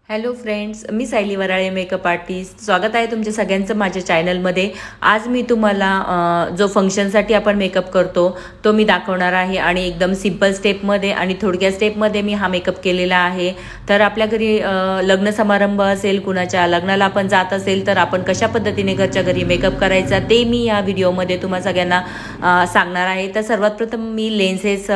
Hello friends, मी सायली वराळे makeup artist. स्वागत आहे तुमच्या सगळ्यांचं माझ्या चॅनलमध्ये. आज मी तुम्हाला जो फंक्शनसाठी आपण मेकअप करतो तो मी दाखवणार आहे आणि एकदम सिंपल स्टेपमध्ये आणि थोडक्या स्टेपमध्ये मी हा मेकअप केलेला आहे. तर आपल्या घरी लग्न समारंभ असेल, कुणाच्या लग्नाला आपण जात असेल तर आपण कशा पद्धतीने घरच्या घरी मेकअप करायचा ते मी या व्हिडिओमध्ये तुम्हा सगळ्यांना सांगणार आहे. तर सर्वात प्रथम मी लेन्सेस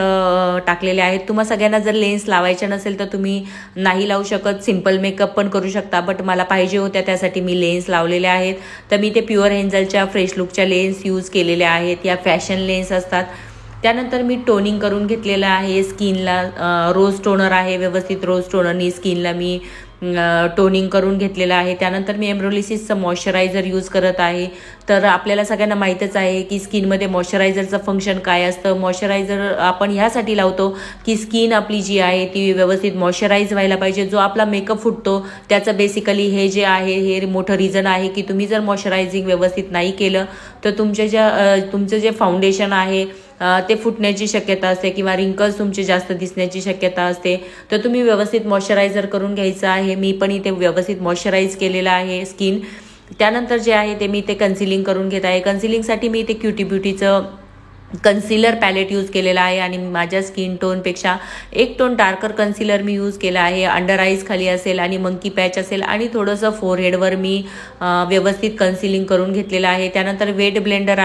टाकलेले आहेत. तुम्हा सगळ्यांना जर लेन्स लावायचे नसेल तर तुम्ही नाही लावू शकत, सिंपल मेकअप पण करू शकता. बट मला पाहिजे होत्या त्यासाठी मी लेन्स लावलेल्या आहेत. तर मी ते प्युअर हेंजलच्या फ्रेश लुकच्या लेन्स यूज केलेल्या आहेत. या फॅशन लेन्स असतात. त्यानंतर मी टोनिंग करून घेतलेलं आहे स्किनला. रोज टोनर आहे, व्यवस्थित रोज टोनरनी स्किनला मी टोनिंग करून घेतलेलं आहे. त्यानंतर मी एम्ब्रोलिसिसचं मॉइश्चरायझर यूज करत आहे. तर आपल्याला सगळ्यांना माहीतच आहे की स्किनमध्ये मॉइश्चरायझरचं फंक्शन काय असतं. मॉइश्चरायझर आपण ह्यासाठी लावतो की स्किन आपली जी आहे ती व्यवस्थित मॉइश्चराईज व्हायला पाहिजे. जो आपला मेकअप फुटतो त्याचं बेसिकली हे जे आहे हे मोठं रिझन आहे की तुम्ही जर मॉइश्चरायझिंग व्यवस्थित नाही केलं तर तुमचं जे फाउंडेशन आहे ते फुटण्याची शक्यता असते किंवा रिंकल्स तुमचे जास्त दिसण्याची शक्यता असते. तर तुम्ही व्यवस्थित मॉइश्चरायझर करून घ्यायचं आहे. मी पण इथे व्यवस्थित मॉइश्चराईज केलेलं आहे स्किन. त्यानंतर जे आहे ते मी ते कन्सिलिंग करून घेत आहे. कन्सिलिंगसाठी मी इथे क्युटी ब्युटीचं कन्सिलर पॅलेट यूज केलेला आहे आणि माझ्या स्किन टोनपेक्षा एक टोन डार्कर कन्सिलर मी यूज केला आहे. अंडर आईज खाली असेल आणि मंकी पॅच असेल आणि थोडंसं फोरहेडवर मी व्यवस्थित कन्सिलिंग करून घेतलेलं आहे. त्यानंतर वेट ब्लेंडर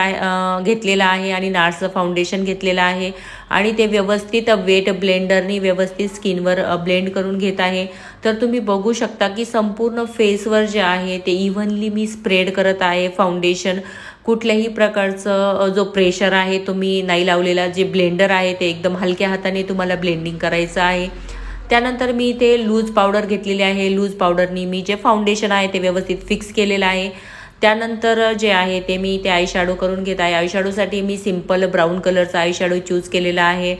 घेतलेला आहे आणि नार्सचं फाउंडेशन घेतलेलं आहे आणि ते व्यवस्थित वेट ब्लेंडरनी व्यवस्थित स्किनवर ब्लेंड करून घेत आहे. तर तुम्ही बघू शकता की संपूर्ण फेसवर जे आहे ते इव्हनली मी स्प्रेड करत आहे फाउंडेशन. कुठल्याही प्रकारचं जो प्रेशर आहे तुम्ही नाही लावलेला. जे ब्लेंडर आहे ते एकदम हलक्या हाताने तुम्हाला ब्लेंडिंग करायचं आहे. त्यानंतर मी ते लूज पावडर घेतलेली आहे. लूज पावडरनी मी जे फाउंडेशन आहे ते व्यवस्थित फिक्स केलेलं आहे. त्यानंतर जे आहे ते मी ते आय शॅडो करून घेत आहे. आय शॅडोसाठी मी सिंपल ब्राऊन कलरचा आय शॅडो चूज केलेला आहे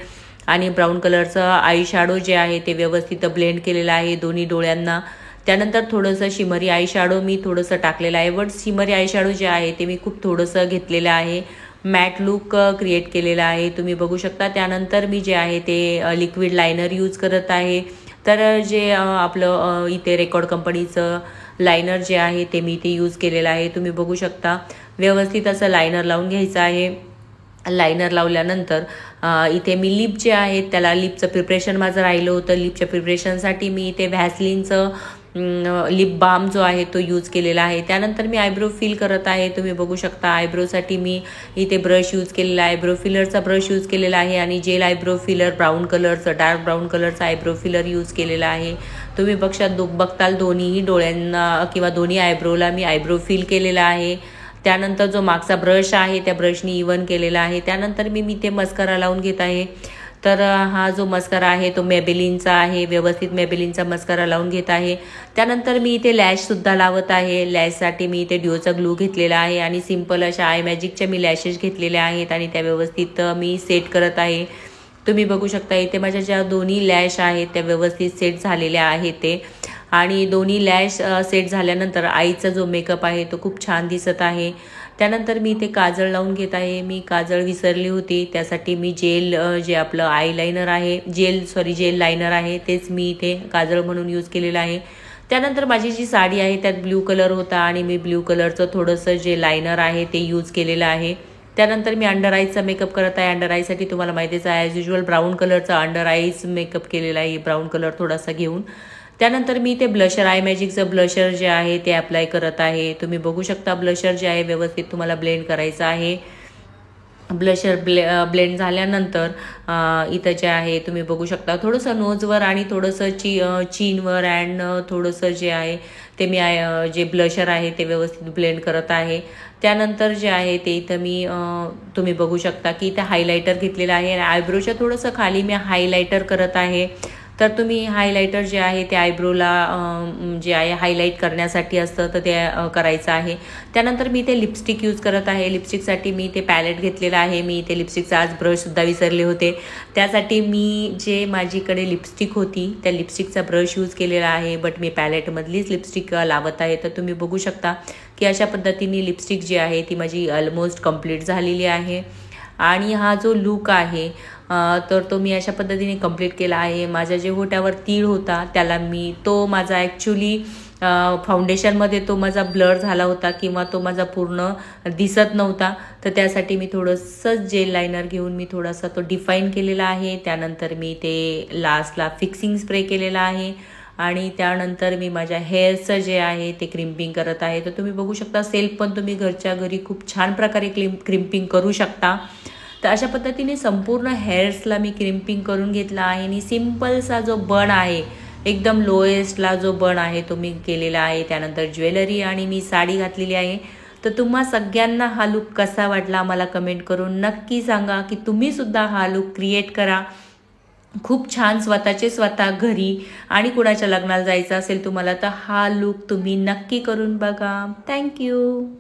आणि ब्राऊन कलरचं आय शॅडो जे आहे ते व्यवस्थित ब्लेंड केलेलं आहे दोन्ही डोळ्यांना. त्यानंतर थोडंसं शिमरी आय शॅडो मी थोडंसं टाकलेलं आहे. बट शिमरी आय शॅडो जे आहे ते मी खूप थोडंसं घेतलेलं आहे. मॅट लुक क्रिएट केलेला आहे, तुम्ही बघू शकता. त्यानंतर मी जे आहे ते लिक्विड लायनर यूज करत आहे. तर जे आपलं इथे रेकॉर्ड कंपनीचं लायनर जे आहे ते मी इथे यूज केलेलं आहे, तुम्ही बघू शकता. व्यवस्थित असं लायनर लावून घ्यायचं आहे. लायनर लावल्यानंतर इथे मी लिप जे आहे त्याला लिपचं प्रिपरेशन माझं राहिलं होतं. लिपच्या प्रिपरेशनसाठी मी इथे व्हॅसलिनचं लिप बाम जो आहे तो यूज केलेला आहे. त्यानंतर मी आयब्रो फिल करत आहे, तुम्ही बघू शकता. आयब्रोसाठी मी इथे ब्रश यूज केलेला आहे. आयब्रो फिलरचा ब्रश यूज केलेला आहे आणि जेल आयब्रो फिलर ब्राऊन कलरचं, डार्क ब्राऊन कलरचा आयब्रो फिलर यूज केलेला आहे. तुम्ही बघताल दोन्हीही डोळ्यांना किंवा दोन्ही आयब्रोला मी आयब्रो फिल केलेला आहे. त्यानंतर जो मागचा ब्रश आहे त्या ब्रशनी इवन केलेला आहे. त्यानंतर मी ते मस्कारा लावून घेत आहे. तर हा जो मस्कारा आहे तो मेबेलिनचा आहे. व्यवस्थित मेबेलिनचा मस्कारा लावून घेत आहे. त्यानंतर मी इथे लॅशसुद्धा लावत आहे. लॅशसाठी मी इथे ड्यूचा ग्लू घेतलेला आहे आणि सिंपल अशा आय मॅजिकच्या मी लॅशेस घेतलेल्या आहेत आणि त्या व्यवस्थित मी सेट करत आहे. तुम्ही बघू शकता इथे माझ्या ज्या दोन्ही लॅश आहेत त्या व्यवस्थित सेट झालेल्या आहेत ते. आणि दोन्ही लॅश सेट झाल्यानंतर आईचा जो मेकअप आहे तो खूप छान दिसत आहे. त्यानंतर मी इथे काजळ लावून घेत आहे. मी काजळ विसरली होती, त्यासाठी मी जेल जे आपलं आयलायनर आहे जेल लायनर आहे तेच मी इथे काजळ म्हणून यूज केलेलं आहे. त्यानंतर माझी जी साडी आहे त्यात ब्ल्यू कलर होता आणि मी ब्ल्यू कलरचं थोडंसं जे लायनर आहे ते यूज केलेलं आहे. त्यानंतर मी अंडर आईजचा मेकअप करत आहे. अंडर आईसाठी तुम्हाला माहितीच आहे ॲज युजल ब्राऊन कलरचा अंडर आईज मेकअप केलेला आहे, ब्राऊन कलर थोडासा घेऊन. त्यानंतर मी ते ब्लशर आय मॅजिकचं ब्लशर जे आहे ते अप्लाय करत आहे. तुम्ही बघू शकता ब्लशर जे आहे व्यवस्थित तुम्हाला ब्लेंड करायचं आहे. ब्लशर ब्लेंड झाल्यानंतर इथं जे आहे तुम्ही बघू शकता थोडंसं नोजवर आणि थोडंसं चीनवर अँड थोडंसं जे आहे ते मी जे ब्लशर आहे ते व्यवस्थित ब्लेंड करत आहे. त्यानंतर जे आहे ते इथं मी तुम्ही बघू शकता की इथं हायलायटर घेतलेलं आहे आणि आयब्रोच्या थोडंसं खाली मी हायलायटर करत आहे. तर तुम्ही हायलायटर जे आहे ते आयब्रोला जे आहे हायलाईट करण्यासाठी असतं तर ते करायचं आहे. त्यानंतर मी ते लिपस्टिक यूज करत आहे. लिपस्टिकसाठी मी ते पॅलेट घेतलेलं आहे. मी इथे लिपस्टिकचा आज ब्रशसुद्धा विसरले होते, त्यासाठी मी जे माझीकडे लिपस्टिक होती त्या लिपस्टिकचा ब्रश यूज केलेला आहे. बट मी पॅलेटमधलीच लिपस्टिक लावत आहे. तर तुम्ही बघू शकता की अशा पद्धतीने लिपस्टिक जी आहे ती माझी ऑलमोस्ट कंप्लीट झालेली आहे. आणि हा जो लूक आहे तर तो मी अशा पद्धतीने कंप्लीट केला आहे. माझ्या जे होठ्यावर तीळ होता त्याला मी तो माझा ॲक्च्युली फाउंडेशनमध्ये तो माझा ब्लर झाला होता किंवा तो माझा पूर्ण दिसत नव्हता. तर त्यासाठी मी थोडंसं जेल लायनर घेऊन मी थोडासा तो डिफाईन केलेला आहे. त्यानंतर मी ते लास्टला फिक्सिंग स्प्रे केलेला आहे आणि त्यानंतर मी माझ्या हेअरचं जे आहे ते क्रिम्पिंग करत आहे. तर तुम्ही बघू शकता सेल्फ पण तुम्ही घरच्या घरी खूप छान प्रकारे क्रिम्पिंग करू शकता. तर अशा पद्धतीने संपूर्ण हेअर्सला मी क्रिम्पिंग करून घेतला आहे आणि सिम्पलसा जो बन आहे एकदम लोएस्टला जो बन आहे तो मी केलेला आहे. त्यानंतर ज्वेलरी आणि मी साडी घातलेली आहे. तर तुम्हा सगळ्यांना हा लुक कसा वाटला मला कमेंट करून नक्की सांगा की तुम्ही सुद्धा हा लुक क्रिएट करा. खूप छान स्वतः घरी आणि कुणाच्या लग्नाला जायचं असेल तुम्हाला तर हा लुक तुम्ही नक्की करून बघा. थँक्यू.